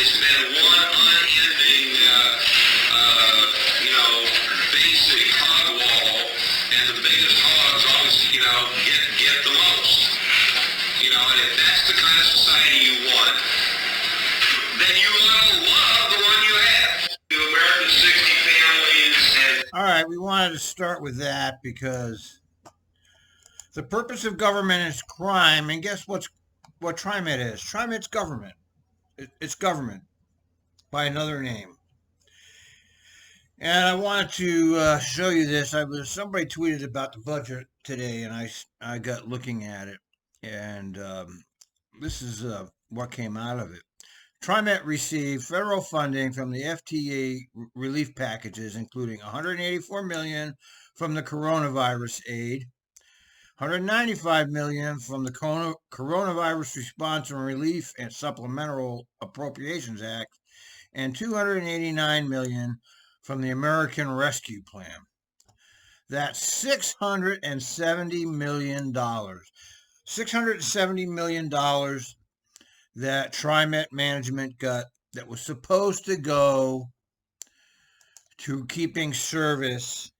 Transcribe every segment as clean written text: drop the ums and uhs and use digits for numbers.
it's been one unending, basic hog wall, and the biggest hogs always, get the most. And if that's the kind of society you want, then you ought to love the one you have. The American 60 families and... All right, we wanted to start with that because the purpose of government is crime, and guess what Trimet is? Trimet's government. It's government by another name. And I wanted to show you this. Somebody tweeted about the budget today, and I got looking at it, and this is what came out of it. Trimet received federal funding from the FTA relief packages, including $184 million from the coronavirus aid, $195 million from the Coronavirus Response and Relief and Supplemental Appropriations Act, and $289 million from the American Rescue Plan. That's $670 million. $670 million that Trimet management got that was supposed to go to keeping service.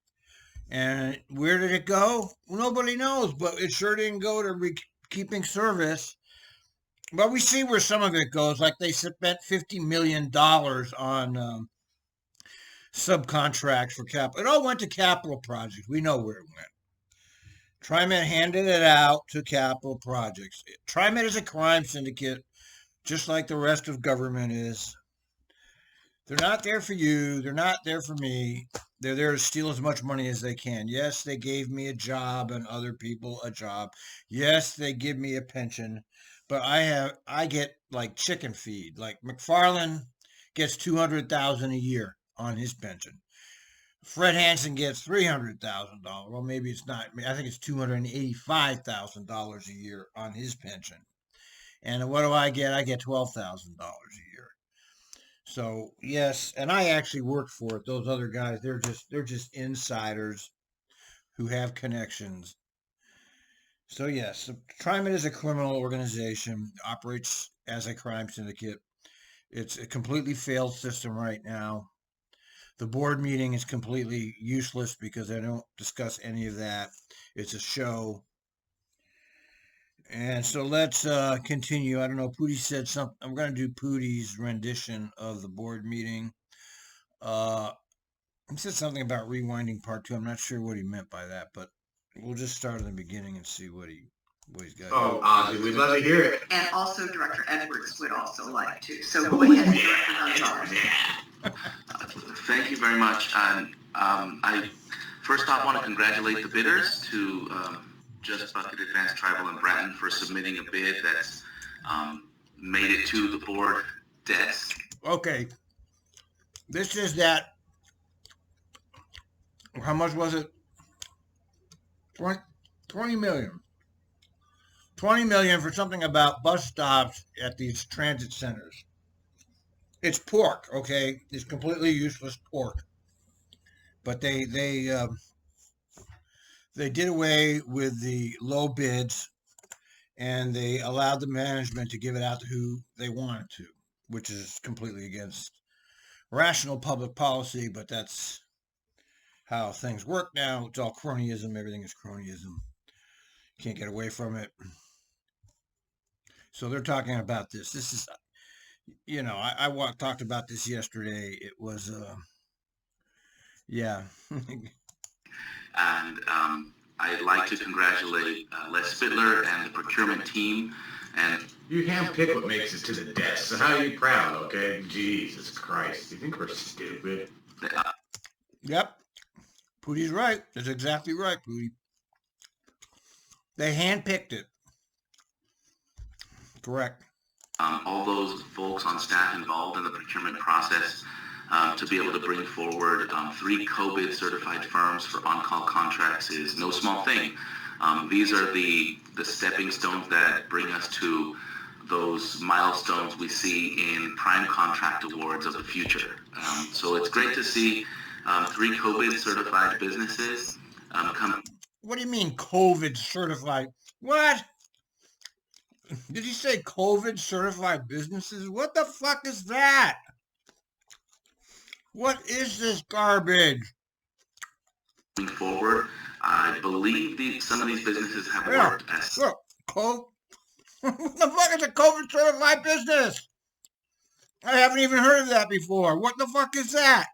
And where did it go? Nobody knows, but it sure didn't go to keeping service. But we see where some of it goes. Like they spent $50 million on subcontracts for capital. It all went to capital projects. We know where it went. Trimet handed it out to capital projects. Trimet is a crime syndicate, just like the rest of government is. They're not there for you. They're not there for me. They're there to steal as much money as they can. Yes, they gave me a job and other people a job. Yes, they give me a pension. But I get like chicken feed. Like McFarland gets $200,000 a year on his pension. Fred Hansen gets $300,000. Well, maybe it's not. I think it's $285,000 a year on his pension. And what do I get? I get $12,000 a year. So yes, and I actually work for it. Those other guys, they're just insiders who have connections. So yes, Trimet is a criminal organization, operates as a crime syndicate. It's a completely failed system right now. The board meeting is completely useless because they don't discuss any of that. It's a show. And so let's continue. I don't know. Pootie said something. I'm going to do Pootie's rendition of the board meeting. He said something about rewinding part 2. I'm not sure what he meant by that, but we'll just start in the beginning and see what he's got. Oh, Ozzie, we'd love to hear it. And also Director Edwards would also like to. So go ahead, Director Gonzalez. Thank you very much. I first off want to congratulate the bidders to Just Bucket, Advanced Tribal, and Bratton for submitting a bid that's made it to the board desk. Okay. This is that. How much was it? 20 million. 20 million for something about bus stops at these transit centers. It's pork, okay? It's completely useless pork. But they did away with the low bids, and they allowed the management to give it out to who they wanted to, which is completely against rational public policy, but that's how things work now. It's all cronyism. Everything is cronyism. Can't get away from it. So they're talking about this. This is, I talked about this yesterday. It was, yeah. And I'd like to congratulate Les Spitler and the procurement team. And you handpick what makes it to the desk. So how are you proud, okay? Jesus Christ. You think we're stupid? Yep. Pootie's right. That's exactly right, Pootie. They handpicked it. Correct. All those folks on staff involved in the procurement process to be able to bring forward 3 COVID certified firms for on-call contracts is no small thing. These are the stepping stones that bring us to those milestones we see in prime contract awards of the future. So it's great to see 3 COVID certified businesses come. What do you mean COVID certified? What? Did he say COVID certified businesses? What the fuck is that? What is this garbage? Moving forward, I believe some of these businesses have Yeah, worked as look, what the fuck is a COVID certified business? I haven't even heard of that before. What the fuck is that?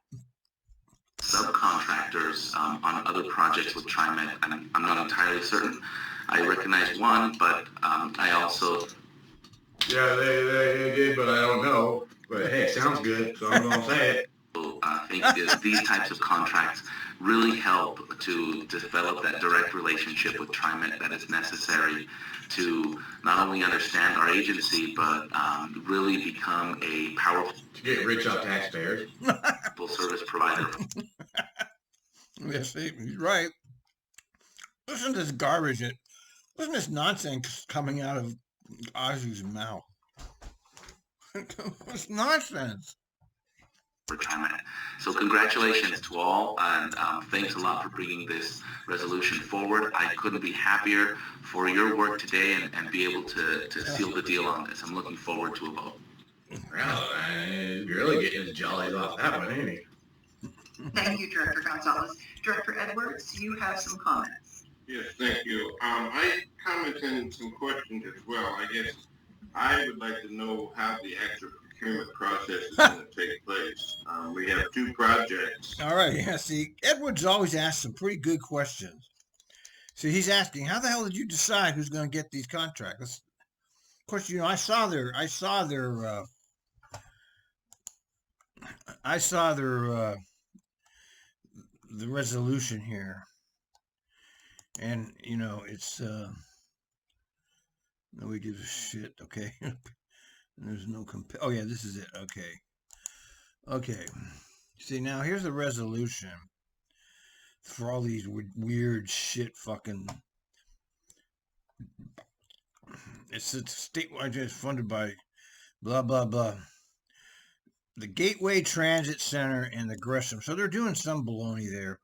subcontractors on other projects with Trimet. I'm not entirely certain. I recognize one, but I also Yeah, they did, but I don't know. But hey, sounds good, so I'm gonna say it. think these types of contracts really help to develop that direct relationship with Trimet that is necessary to not only understand our agency, but really become a powerful To get rich off taxpayers. service provider. Yes, he's right. Listen to this garbage. Listen to this nonsense coming out of Ozzie's mouth. It's nonsense. For Trimet. So congratulations to all, and thanks a lot for bringing this resolution forward. I couldn't be happier for your work today and be able to seal the deal on this. I'm looking forward to a vote. Well, you're really getting his jollies off that one, ain't he? Thank you, Director Gonzalez. Director Edwards, you have some comments. Yes, thank you. I commented and some questions as well. I guess I would like to know how the actual procurement process is going to take place. We have two projects. All right, yeah, see, Edwards always asks some pretty good questions. See, he's asking, how the hell did you decide who's going to get these contracts? Of course, you know, I saw their the resolution here, and you know, it's nobody gives a shit. Okay, there's no oh yeah, this is it. Okay. See, now here's the resolution for all these weird shit fucking. It's statewide, just funded by blah blah blah. The Gateway Transit Center and the Gresham. So they're doing some baloney there.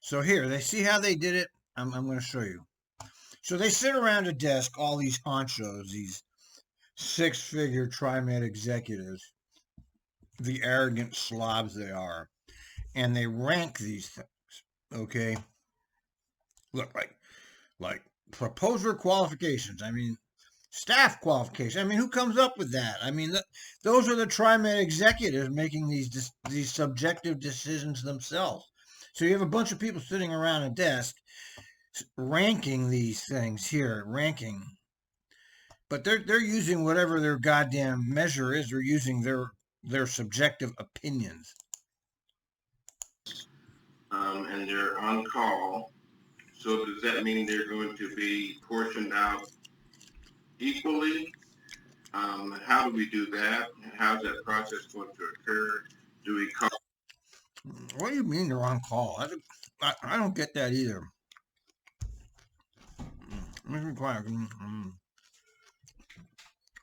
So here, they see how they did it. I'm going to show you. So they sit around a desk, all these honchos, these six-figure Trimet executives, the arrogant slobs they are, and they rank these things. Okay, look, like proposer qualifications. I mean, staff qualifications. I mean, who comes up with that? I mean, those are the Trimet executives making these subjective decisions themselves. So you have a bunch of people sitting around a desk ranking these things here, ranking. But they're using whatever their goddamn measure is. They're using their subjective opinions. And they're on call. So does that mean they're going to be portioned out equally? How do we do that? How's that process going to occur? Do we call? What do you mean they're on call? I don't get that either. Let me be quiet.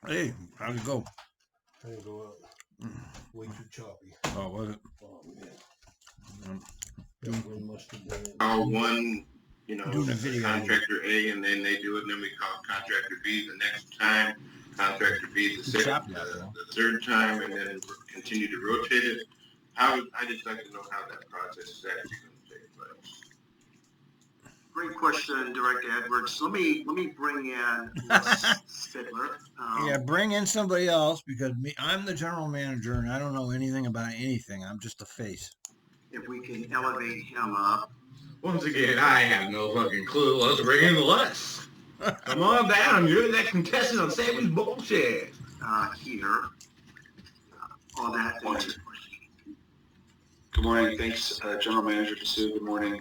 Hey, how'd it go? I didn't go up. Way too choppy. Oh, was it? Oh, yeah. Doing- Must have been. Call one, Doing a video. contractor A, and then they do it, and then we call contractor B the next time, contractor B the third time, and then continue to rotate it. I just like to know how that process is actually going to take place. Great question, Director Edwards. Let me bring in Les Fiddler. Yeah, bring in somebody else because I'm the general manager and I don't know anything about anything. I'm just a face. If we can elevate him up. Once again, I have no fucking clue. Let's bring in Les. Come on down. You're that contestant on Sammy's bullshit. Here. On that. Good morning. Thanks, General Manager Sue. Good morning,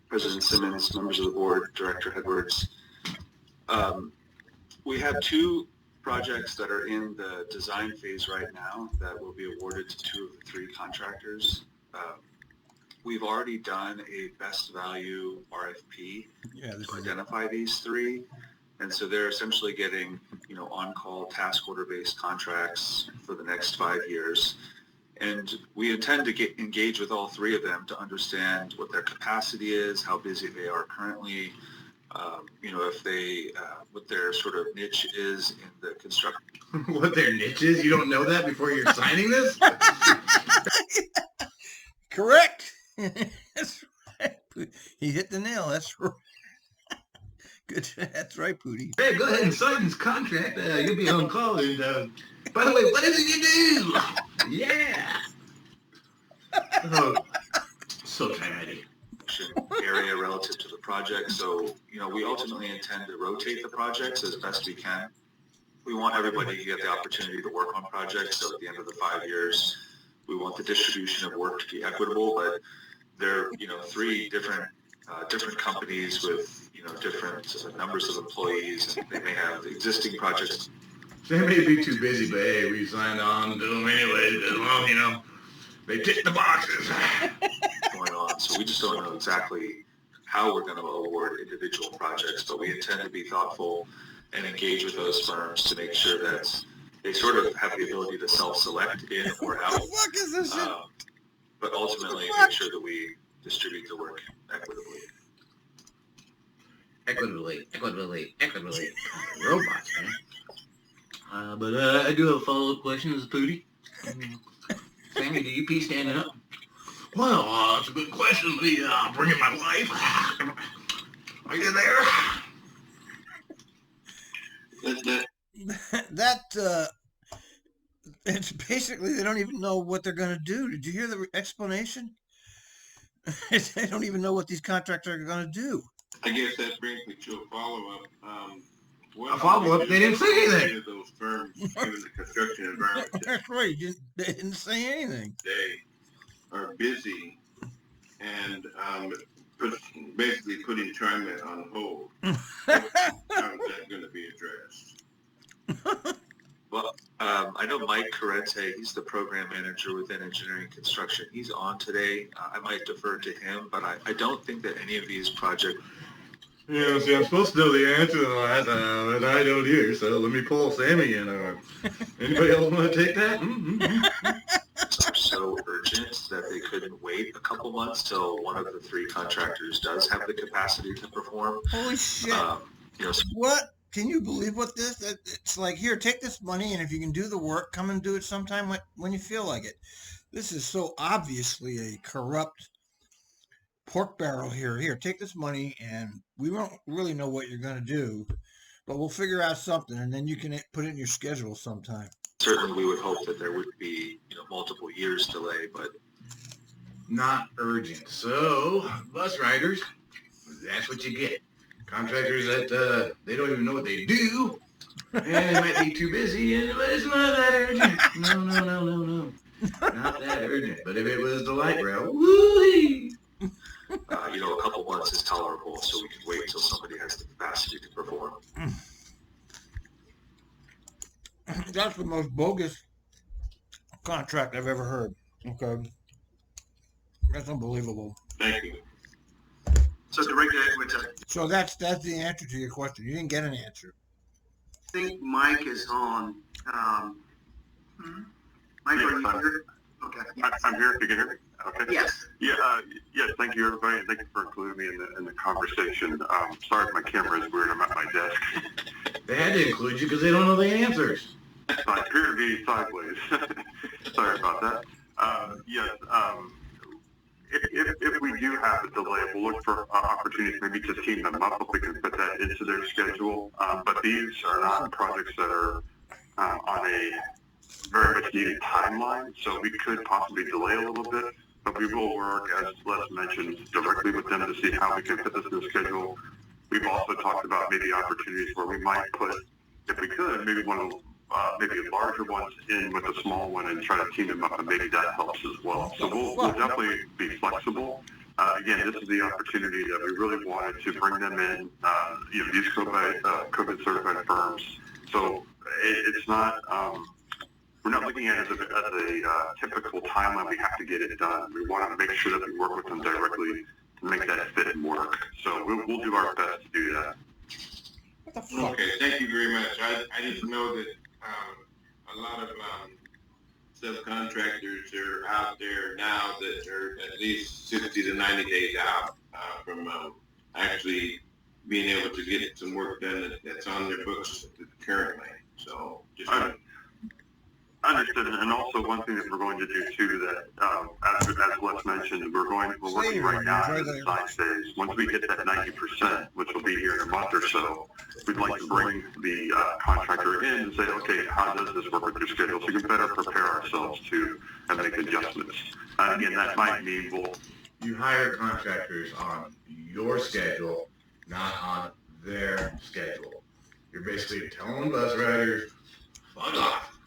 President Simmons, members of the board, Director Edwards. We have two projects that are in the design phase right now that will be awarded to two of the three contractors. We've already done a best value RFP to identify these three. And so they're essentially getting, on-call task order-based contracts for the next 5 years. And we intend to engage with all three of them to understand what their capacity is, how busy they are currently, If they, what their sort of niche is in the construction. What their niche is? You don't know that before you're signing this? Correct. That's right. He hit the nail. That's right. Good. That's right, Pootie. Hey, go ahead and sign this contract. You'll be on call. And by the way, what is it you do? Yeah. Oh, so Trimet. Area relative to the project. So, we ultimately intend to rotate the projects as best we can. We want everybody to get the opportunity to work on projects. So at the end of the 5 years, we want the distribution of work to be equitable, but they're, three different companies with, different numbers of employees. And they may have existing projects. They may be too busy, but hey, we signed on to them anyway. As long, they tick the boxes. Going on. So we just don't know exactly how we're going to award individual projects, but we intend to be thoughtful and engage with those firms to make sure that they sort of have the ability to self-select in or out. What the fuck is this shit? But ultimately make sure that we distribute the work equitably. Equitably. Robots, man. But I do have a follow-up question as a Pootie. Sammy, do you pee standing up? Well, that's a good question. Let me bring in my wife. Are you there? It's basically they don't even know what they're going to do. Did you hear the explanation? They don't even know what these contractors are going to do. I guess that brings me to a follow-up. A follow-up? They didn't say anything. Of those firms, given the construction environment, That's right. They didn't say anything. they are busy and basically putting Trimet on hold. How is that going to be addressed? Well, I know Mike Carente, he's the program manager within engineering construction. He's on today. I might defer to him, but I don't think that any of these projects... Yeah, see, I'm supposed to know the answer to that, but I don't either, so let me pull Sammy in. Anybody else want to take that? are so urgent that they couldn't wait a couple months till one of the three contractors does have the capacity to perform. Holy shit. What? Can you believe what this? It's like, here, take this money, and if you can do the work, come and do it sometime when you feel like it. This is so obviously a corrupt pork barrel here. Here, take this money, and we won't really know what you're going to do, but we'll figure out something, and then you can put it in your schedule sometime. Certainly, we would hope that there would be, multiple years delay, but not urgent. So, bus riders, that's what you get. Contractors that they don't even know what they do, and they might be too busy, but it's not that urgent. No. Not that urgent. But if it was the light rail, woo-hee! A couple months is tolerable, so we can wait until somebody has the capacity to perform. That's the most bogus contract I've ever heard. Okay. That's unbelievable. Thank you. So Director Edwards, So that's the answer to your question. You didn't get an answer. I think Mike is on. Mike, are you here? Okay. I'm here. You can hear me? Okay. Yes. Yeah. Yes. Thank you, everybody, and thank you for including me in the conversation. Sorry if my camera is weird. I'm at my desk. They had to include you because they don't know the answers. I appear to be sideways. Sorry about that. Yes. If we do have a delay, we'll look for opportunities maybe to team them up if we can fit that into their schedule. But these are not projects that are on a very much needed timeline, so we could possibly delay a little bit. But we will work, as Les mentioned, directly with them to see how we can fit this in the schedule. We've also talked about maybe opportunities where we might put, if we could, maybe one of maybe larger ones in with a small one and try to team them up, and maybe that helps as well. So we'll definitely be flexible. Again, this is the opportunity that we really wanted to bring them in, these COVID certified firms. So it's not, we're not looking at it as a typical timeline we have to get it done. We want to make sure that we work with them directly to make that fit and work. So we'll do our best to do that. Okay, thank you very much. I just know that a lot of subcontractors are out there now that are at least 60 to 90 days out from actually being able to get some work done that's on their books currently. So just Understood. And also one thing that we're going to do too, that as Wes mentioned, we're working right now in the design phase. Once we hit that 90%, which will be here in a month or so, we'd like to bring the contractor in and say, okay, how does this work with your schedule? So we can better prepare ourselves to make adjustments. Again, that might mean You hire contractors on your schedule, not on their schedule. You're basically telling bus riders, fuck off.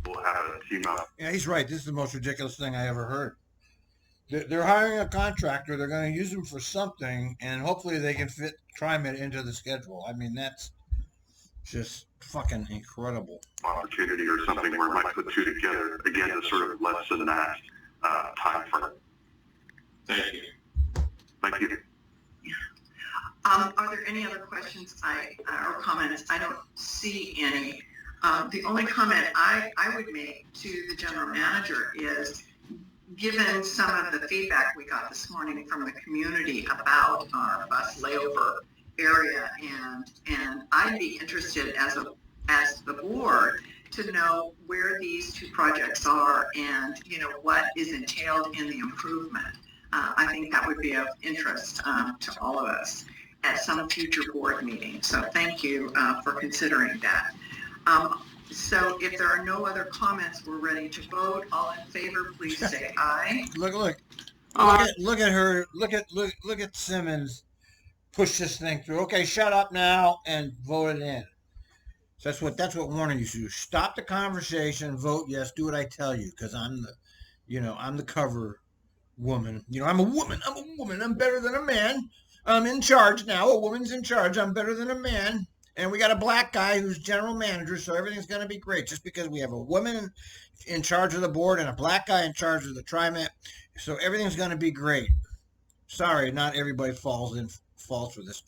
we'll have a team up. Yeah, he's right. This is the most ridiculous thing I ever heard. They're hiring a contractor. They're going to use him for something, and hopefully they can fit Trimet into the schedule. I mean, that's just fucking incredible. Opportunity or something where it might put two together, again, to sort of lessen that time frame. thank you. Thank you. Are there any other questions or comments? I don't see any. The only comment I would make to the general manager is, given some of the feedback we got this morning from the community about our bus layover area, and I'd be interested as the board to know where these two projects are and what is entailed in the improvement. I think that would be of interest to all of us at some future board meeting. So thank you for considering that. So if there are no other comments, we're ready to vote. All in favor, please say aye. Look at her. Look at Simmons push this thing through. Okay, shut up now and vote it in. So that's what Warner used to do. Stop the conversation, vote yes, do what I tell you, because I'm the cover woman. I'm a woman. I'm better than a man. I'm in charge now. A woman's in charge. I'm better than a man. And we got a black guy who's general manager, so everything's going to be great. Just because we have a woman in charge of the board and a black guy in charge of the Trimet, so everything's going to be great. Sorry, not everybody falls for this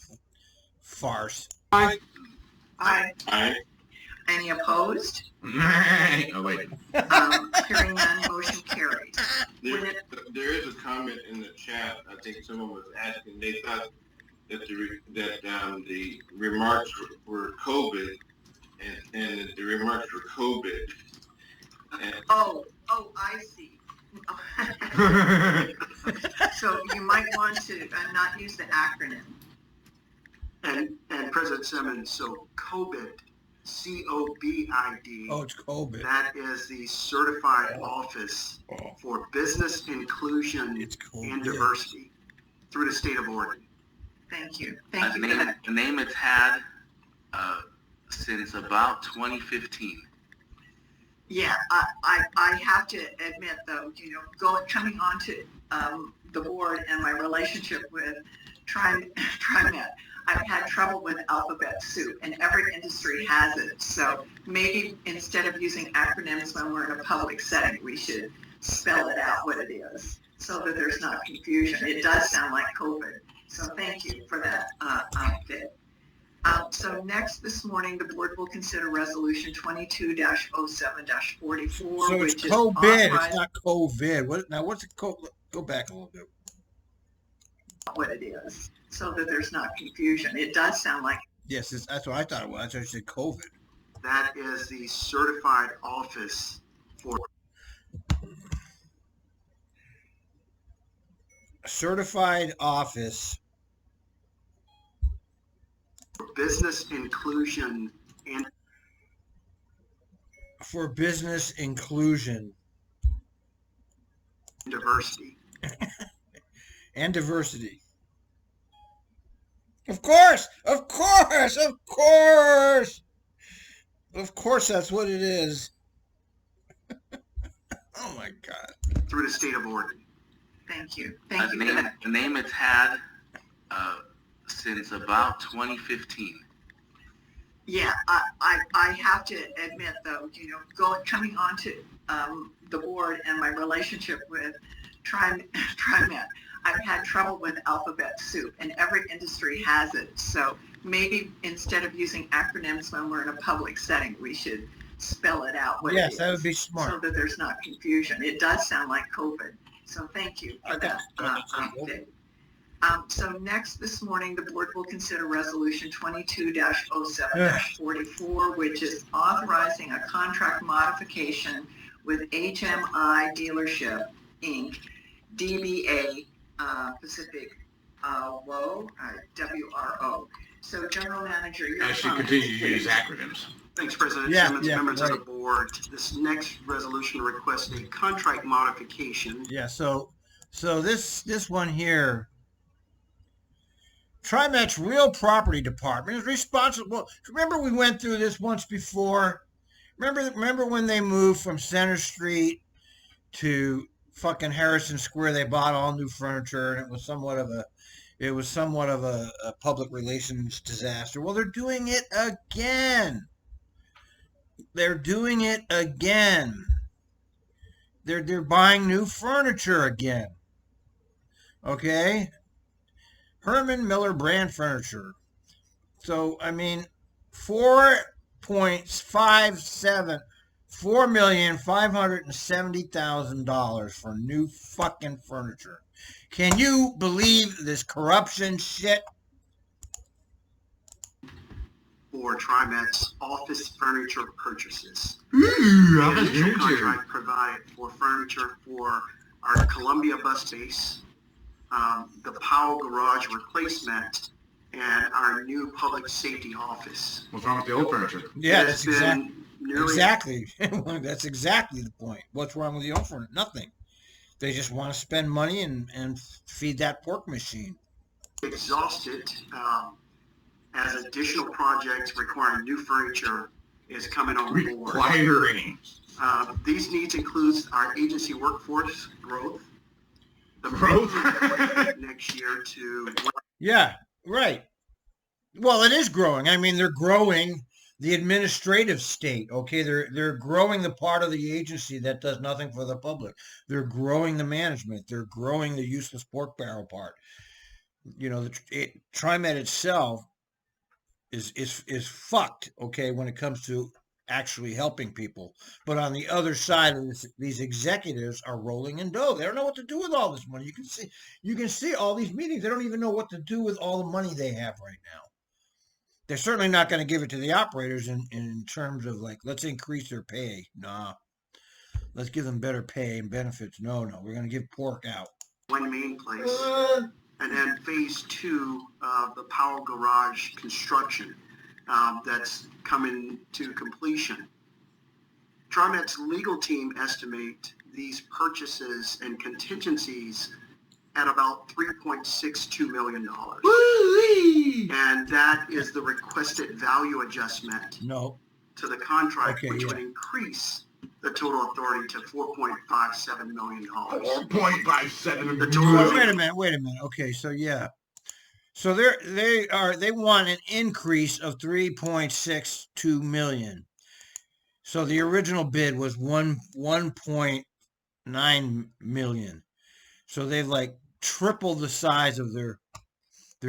farce. Aye. Aye. Any opposed? Oh, wait. Hearing none, motion carries. There is a comment in the chat. I think someone was asking. They thought that the remarks were COVID, and the remarks were COVID. And Oh, I see. So you might want to not use the acronym. And President Simmons, so COVID, COVID. Oh, it's COVID. That is the Certified Office for Business Inclusion It's COVID. and Diversity through the state of Oregon. Thank you. Thank you for that. The name it's had since about 2015. Yeah, I have to admit though, coming onto the board and my relationship with Trimet, I've had trouble with alphabet soup, and every industry has it. So maybe instead of using acronyms when we're in a public setting, we should spell it out what it is so that there's not confusion. It does sound like COVID. So thank you for that update. So next this morning, the board will consider resolution 22-07-44, So which it's is COVID. authorized It's not COVID. What's it called? Go back a little bit. what it is so that there's not confusion. It does sound like Yes, that's what I thought it was. I thought you said COVID. That is the Certified Office for Certified Office Business Inclusion and for Business Inclusion Diversity. and Diversity. Of course, that's what it is. Oh my God. Through the state of Oregon. thank you. Thank you for that. The name it's had since about 2015. Yeah, I have to admit though, coming onto the board and my relationship with Trimet, I've had trouble with alphabet soup, and every industry has it. So maybe instead of using acronyms when we're in a public setting, we should spell it out what it Yes, is, that would be so smart. that there's not confusion. It does sound like COVID. So thank you for that update. So next this morning, the board will consider resolution 22-07-44, which is authorizing a contract modification with HMI Dealership, Inc., DBA Pacific WRO. So General Manager, your I should comments, continue to please. use acronyms. Thanks, President Simmons, members of the board. This next resolution requests a contract modification. Yeah, so this one here, Trimet's real property department is responsible. Remember we went through this once before? Remember when they moved from Center Street to fucking Harrison Square? They bought all new furniture, and it was somewhat of a public relations disaster. Well, they're doing it again. They're doing it again. They're buying new furniture again. Okay? Herman Miller brand furniture. So, I mean, $4,570,000 for new fucking furniture. Can you believe this corruption shit? For Trimet's office furniture purchases. Ooh, The initial contract provided for furniture for our Columbia bus base, the Powell garage replacement, and our new public safety office. What's wrong with the old furniture? Yeah, It that's has been exactly that's exactly the point. What's wrong with the old furniture? Nothing. They just want to spend money and feed that pork machine. exhausted as additional projects requiring new furniture is coming on board. Requiring. These needs includes our agency workforce growth. The Growth? next year to Yeah, right. Well, it is growing. I mean, they're growing the administrative state. Okay, they're growing the part of the agency that does nothing for the public. They're growing the management. They're growing the useless pork barrel part. You know, TriMet itself is fucked. Okay, when it comes to actually helping people. But on the other side of this, these executives are rolling in dough. They don't know what to do with all this money. You can see all these meetings. They don't even know what to do with all the money they have right now. They're certainly not going to give it to the operators in terms of like, let's increase their pay. Nah. Let's give them better pay and benefits. No. We're going to give pork out. one main place. And then phase 2 of the Powell garage construction that's coming to completion. TriMet's legal team estimate these purchases and contingencies at about $3.62 million. And that is the requested value adjustment to the contract, which would increase the total authority to $4.57 million. $4.57 The total. Wait a minute. Okay, so yeah. So they want an increase of $3.62 million. So the original bid was $1.9 million. So they've like tripled the size of their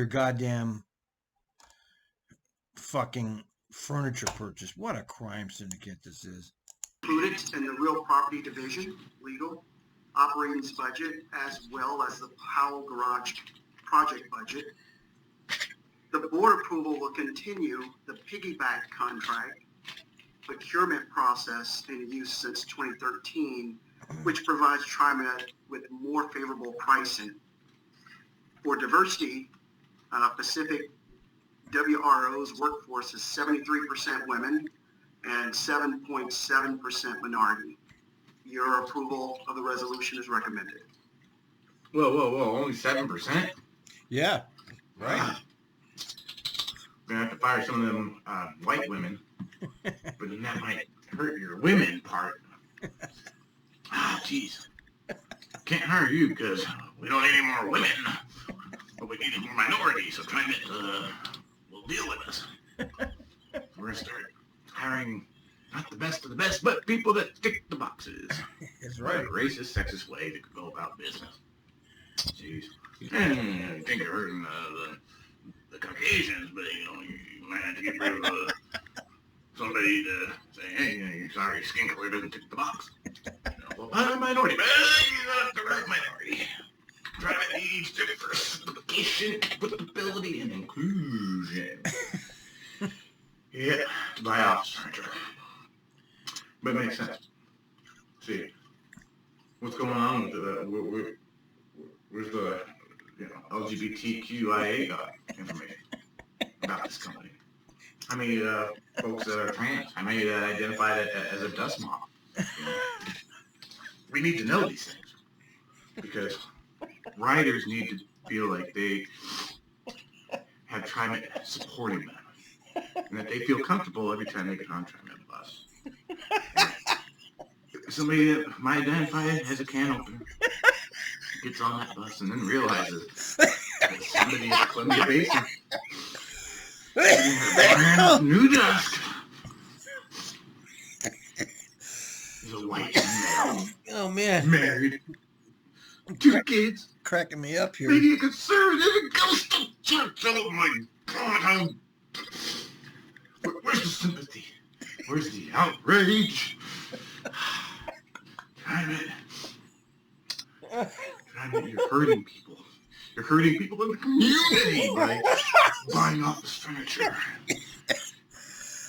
goddamn fucking furniture purchase. What a crime syndicate this is. Included in the real property division, legal, operations budget, as well as the Powell garage project budget. The board approval will continue the piggyback contract procurement process in use since 2013, which provides TriMet with more favorable pricing. For diversity, Pacific WRO's workforce is 73% women and 7.7% minority. Your approval of the resolution is recommended. Whoa, only 7%? Yeah, right. We're gonna have to fire some of them white women, but then that might hurt your women part. Jeez. Can't hire you because we don't need any more women, but we need more minorities, so TriMet will deal with us. We're gonna start hiring not the best of the best, but people that tick the boxes. That's right. A racist, sexist way to go about business. Jeez. I think you're hurting the Caucasians, but you might have to get rid of somebody to say, hey, you're sorry, skin color doesn't tick the box. Well, I'm a minority, but you're not the right minority. TriMet needs different. education, equitability, and inclusion. Yeah, to buy office furniture. But it makes sense. See, what's going on with where's the LGBTQIA information about this company? How many folks that are trans? How many that identify as a dust moth? We need to know these things because riders need to feel like they have Trimet supporting them and that they feel comfortable every time they get on Trimet bus. Somebody that might identify as a can opener gets on that bus and then realizes that somebody at Columbia Basin brand new dust is a white male. Oh man, Married, 2 kids, cracking me up here. maybe a conservative and goes to church. Oh my God! Where's the sympathy? Where's the outrage? Trimet, you're hurting people. You're hurting people in the community by buying office furniture.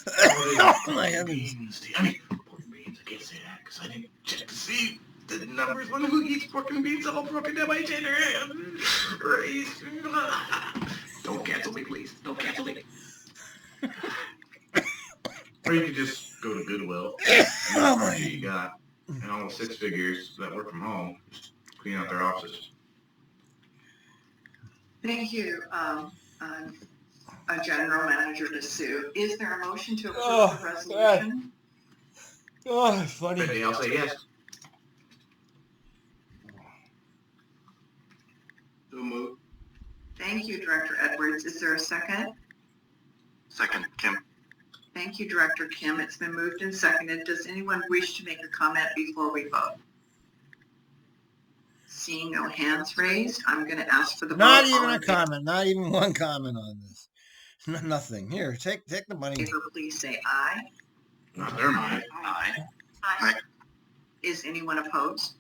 Oh my heavens. I mean, pork and beans, I can't say that because I didn't check to see the numbers on who eats pork and beans all broken down by gender, race. Don't cancel me, please. Don't cancel me. Or you could just go to Goodwill. Oh my. You got and all the 6 figures that work from home just clean out their offices. Thank you, General Manager DeSue. Is there a motion to approve the resolution? Oh, funny. Maybe I'll say yes. So moved. Thank you, Director Edwards. Is there a second? Second, Kim. Thank you, Director Kim. It's been moved and seconded. Does anyone wish to make a comment before we vote? Seeing no hands raised, I'm going to ask for the vote. Not even a comment. Not even one comment on this. Nothing. Here, take the money. Favor, please say aye. Not their mind. Aye. Aye. Is anyone opposed?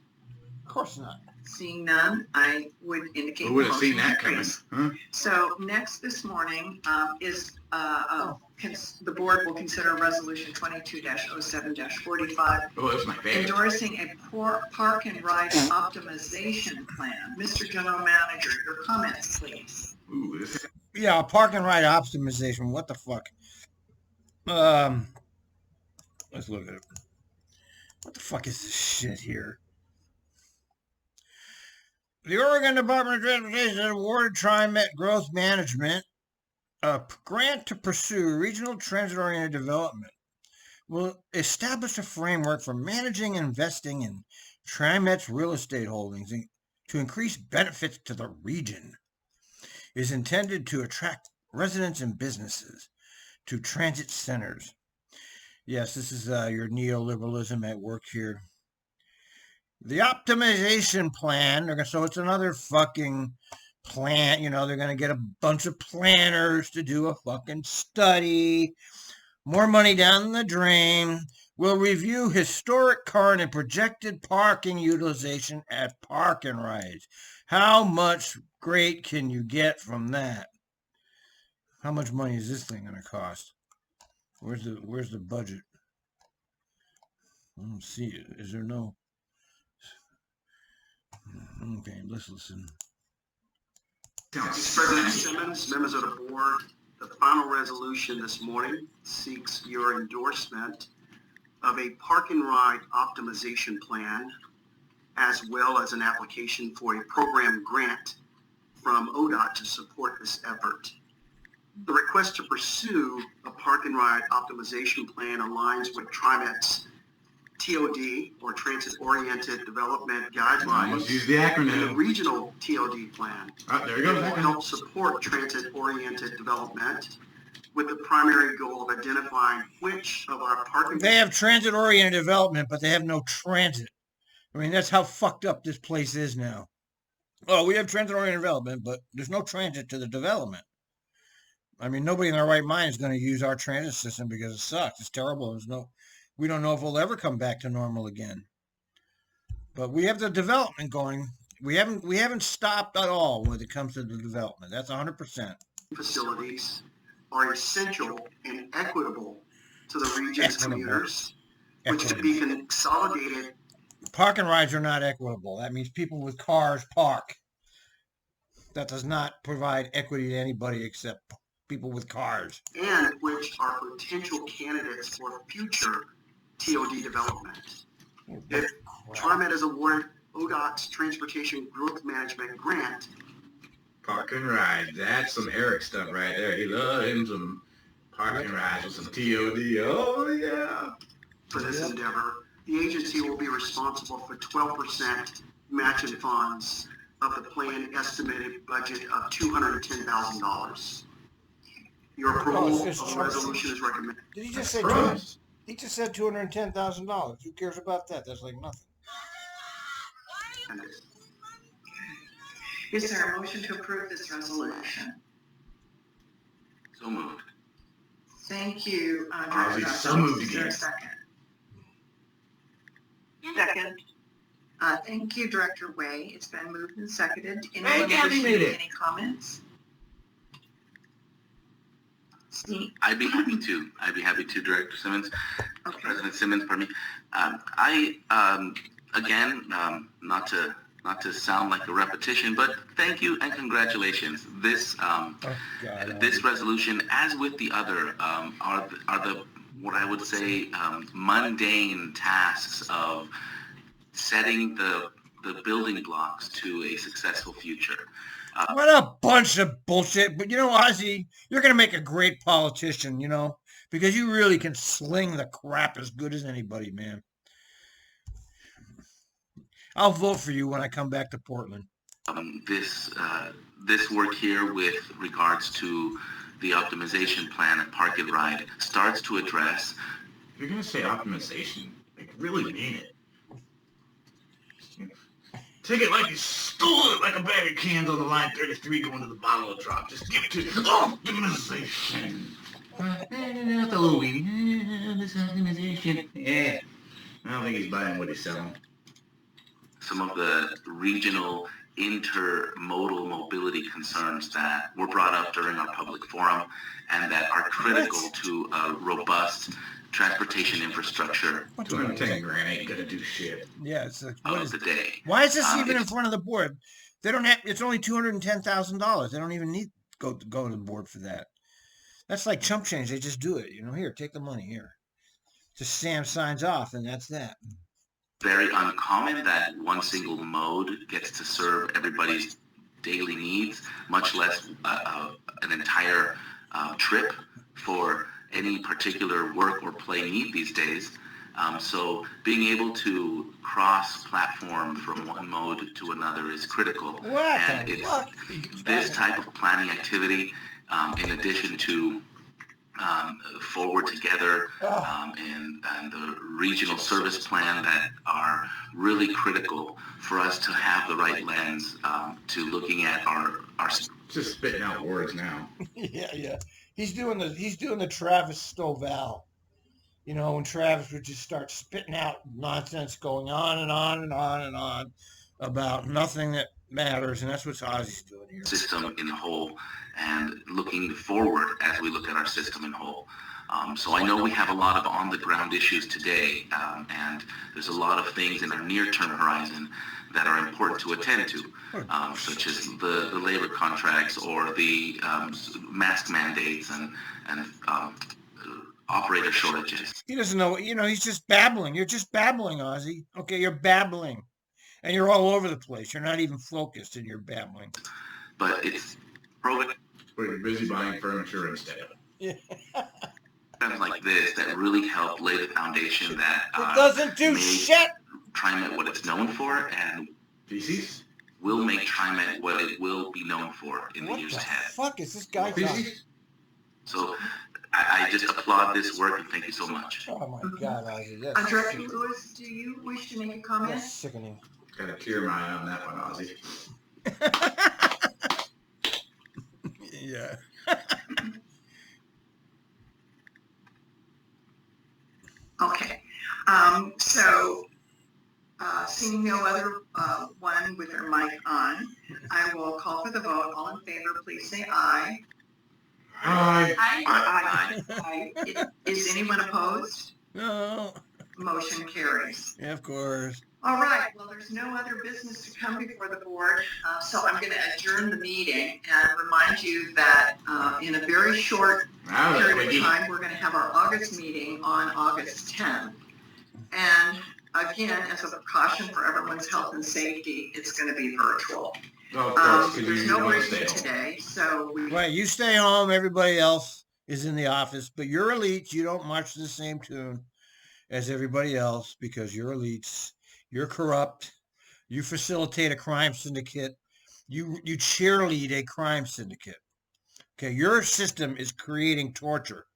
Of course not. Seeing none, I would indicate. Who would have the seen motion that coming? carries. Huh? So next this morning is the board will consider Resolution 22-07-45 Oh, that's my favorite. endorsing a park and ride optimization plan. Mr. General Manager, your comments, please. Ooh, this is Yeah, park and ride optimization. What the fuck? Let's look at it. What the fuck is this shit here? The Oregon Department of Transportation has awarded Trimet Growth Management a grant to pursue regional transit-oriented development. Will establish a framework for managing and investing in Trimet's real estate holdings to increase benefits to the region. It is intended to attract residents and businesses to transit centers. Yes, this is your neoliberalism at work here. The optimization plan, so it's another fucking plan, they're going to get a bunch of planners to do a fucking study, more money down the drain, will review historic current and projected parking utilization at park and rides. How much great can you get from that? How much money is this thing going to cost? Where's the budget? I don't see it. Is there no... Okay, let's listen. President Simmons, members of the board, the final resolution this morning seeks your endorsement of a park and ride optimization plan, as well as an application for a program grant from ODOT to support this effort. The request to pursue a park and ride optimization plan aligns with Trimet's TOD, or Transit-Oriented Development Guidelines, Let's use the and the acronym. regional TOD plan. There you It go. will help support transit-oriented development with the primary goal of identifying which of our parking... They have transit-oriented development, but they have no transit. I mean, that's how fucked up this place is now. Oh, we have transit-oriented development, but there's no transit to the development. I mean, nobody in their right mind is going to use our transit system because it sucks. It's terrible. We don't know if we'll ever come back to normal again. But we have the development going. We haven't stopped at all when it comes to the development. That's 100%. Facilities are essential and equitable to the region's commuters, which to be consolidated. Park and rides are not equitable. That means people with cars park. That does not provide equity to anybody except people with cars. And which are potential candidates for future TOD development. If Trimet is awarded ODOT's Transportation Growth Management Grant, Park and ride. That's some Eric stuff right there. He loves him some park and rides with some TOD. Oh, yeah. for this endeavor, the agency will be responsible for 12% matching funds of the planned estimated budget of $210,000. Your approval of the resolution is recommended. Did he just say he just said $210,000? Who cares about that? That's like nothing. Is there a motion to approve this resolution? So moved. Thank you, Director Ozzie, Dawson. so moved Is there a again. second? Second. Thank you, Director Way. It's been moved and seconded. Hey, Anyone Gabby wishing made it. any comments? Steve? I'd be happy to, Director Simmons, Okay. President Simmons, pardon me. Again, not to sound like a repetition, but thank you and congratulations. This this resolution, as with the other, are the what I would say mundane tasks of setting the building blocks to a successful future. What a bunch of bullshit. But you know, Ozzie, you're going to make a great politician, you know, because you really can sling the crap as good as anybody, man. I'll vote for you when I come back to Portland. This work here with regards to the optimization plan at Park and Ride starts to address. If you're going to say optimization, like, really mean it. Take it like you stole it, like a bag of cans on the line 33 going to the bottle of drop. Just give it to optimization. That's a little weenie. This optimization. Yeah. I don't think he's buying what he's selling. Some of the regional intermodal mobility concerns that were brought up during our public forum and that are critical to a robust transportation infrastructure 210 grand ain't gonna do shit. Yeah, it's like, of the day. why is this even in front of the board? They don't have. It's only $210,000. They don't even need to go to the board for that. That's like chump change. They just do it. You know, here, take the money here. Just Sam signs off, and that's that. Very uncommon that one single mode gets to serve everybody's daily needs, much less an entire trip for any particular work or play need these days. So being able to cross-platform from one mode to another is critical. And it's this type of planning activity, in addition to Forward Together and the regional service plan, that are really critical for us to have the right lens to looking at our Just spitting out words now. Yeah. He's doing the Travis Stovall. You know, when Travis would just start spitting out nonsense, going on and on and on and on about nothing that matters, and that's what Ozzie's doing here. System in whole, and looking forward as we look at our system in whole. So I know we have a lot of on-the-ground issues today, and there's a lot of things in our near-term horizon that are important to attend to, such as the labor contracts or the mask mandates and operator shortages. He doesn't know. You know, he's just babbling. You're just babbling, Ozzie. Okay, you're babbling. And you're all over the place. You're not even focused in your babbling. But it's But you're busy buying furniture instead of it. Yeah. programs like this that really help lay the foundation that It doesn't do made shit. Trimet what it's known for, and Feces? will make Trimet what it will be known for in the What years the ahead. fuck is this guy talking? Feces? So I just applaud this work and thank you so much. Oh my God, Ozzie. That's Director Lewis, do you wish to make a comment? That's sickening. Got a tear in my eye on that one, Ozzie. Yeah. Okay. So Seeing no other one with their mic on, I will call for the vote. All in favor, please say aye. Aye. Aye. Aye. Is anyone opposed? No. Motion carries. Yeah, of course. All right, well, there's no other business to come before the board, so I'm going to adjourn the meeting and remind you that in a very short period of time, we're going to have our August meeting on August 10th. And again, as a precaution for everyone's health and safety, it's going to be virtual. Oh, of course, 'cause There's you no want to briefing stay home. today, so we... Right, you stay home, everybody else is in the office, but you're elites. You don't march to the same tune as everybody else because you're elites. You're corrupt. You facilitate a crime syndicate. You cheerlead a crime syndicate. Okay, your system is creating torture.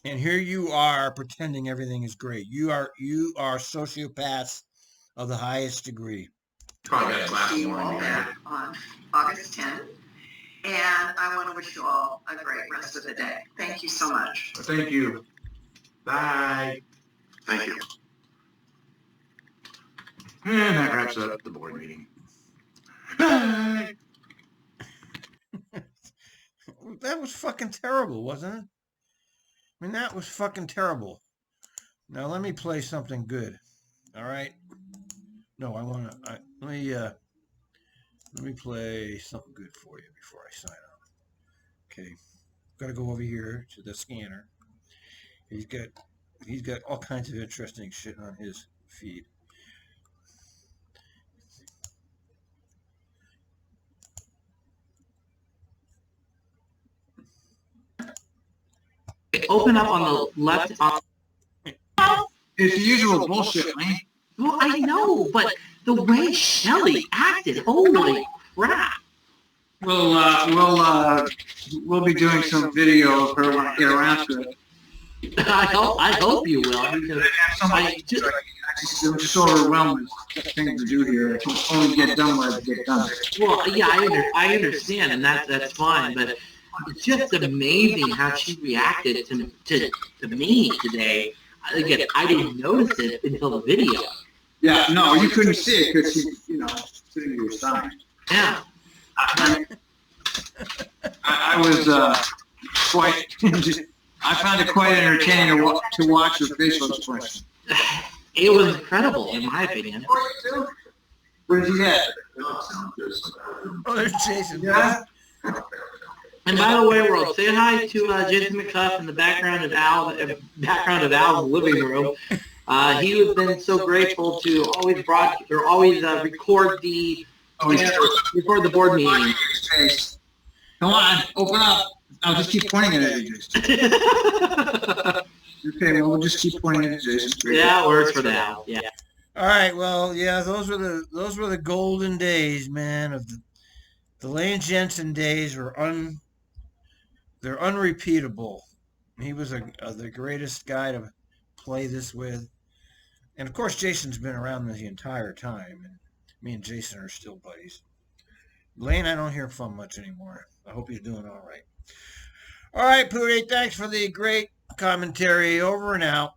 And here you are pretending everything is great. You are sociopaths of the highest degree. Probably got a glass See of you all wine back there. on August 10th. And I want to wish you all a great rest of the day. Thank you so much. Thank you. Bye. Thank you. And that wraps up the board meeting. Bye. That was fucking terrible, wasn't it? I mean, that was fucking terrible. Now let me play something good. All right. No, let me play something good for you before I sign off. Okay. Got to go over here to the scanner. He's got all kinds of interesting shit on his feed. Open up on the left. It's the usual bullshit, man. Well, I know, but the way Shelley acted, holy crap. We'll be doing some video of her when I get around to it. I hope you will. Because I'm just overwhelmed with things to do here. I can only get done what I get done. well, yeah, I understand, and that's fine, but it's just amazing how she reacted to me today. Again, I didn't notice it until the video. Yeah, no, you couldn't see it because she, sitting to your side. Yeah. I was quite. I found it quite entertaining to watch her facial expression. It was incredible, in my opinion. Where's he at? Oh, there's Jason. Yeah. And by the way, world, say hi to Jason McCuff in the background of Al's living room. He has been so grateful to always record the board meeting. Come on, open up. I'll just keep pointing it at you, Jason. Okay, well, we'll just keep pointing it at Jason. Yeah, it works for now. Yeah. All right. Well, yeah, those were the golden days, man. Of the Lane Jensen days they're unrepeatable. He was the greatest guy to play this with, and of course, Jason's been around the entire time, and me and Jason are still buddies. Lane, I don't hear from much anymore. I hope he's doing all right. All right, Pootie, thanks for the great commentary. Over and out.